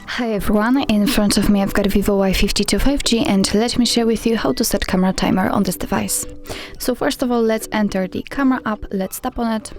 Hi everyone, in front of me I've got a VIVO Y52 5G and let me share with you how to set camera timer on this device. So first of all, let's enter the camera app, let's tap on it.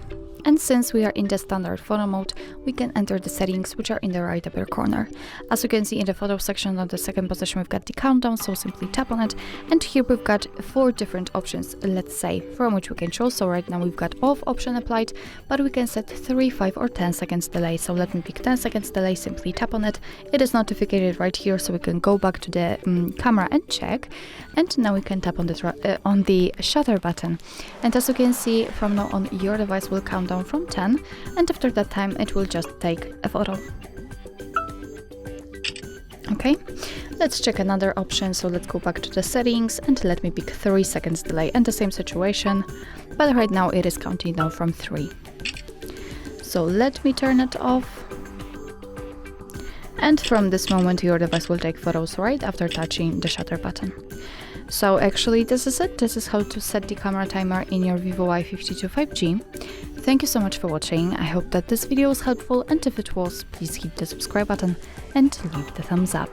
And since we are in the standard photo mode, we can enter the settings, which are in the right upper corner. As you can see in the photo section, on the second position, we've got the countdown, so simply tap on it. And here we've got 4 different options, let's say, from which we can choose. So right now we've got off option applied, but we can set 3, 5 or 10 seconds delay. So let me pick 10 seconds delay, simply tap on it. It is notified right here, so we can go back to the camera and check. And now we can tap on the shutter button. And as you can see, from now on, your device will count down from 10, and after that time it will just take a photo. Okay, let's check another option. So let's go back to the settings and let me pick 3 seconds delay, and the same situation, but right now it is counting down from 3. So let me turn it off, and from this moment your device will take photos right after touching the shutter button. So actually this is it. This is how to set the camera timer in your VIVO Y52 5G. Thank you so much for watching. I hope that this video was helpful, and if it was, please hit the subscribe button and leave the thumbs up.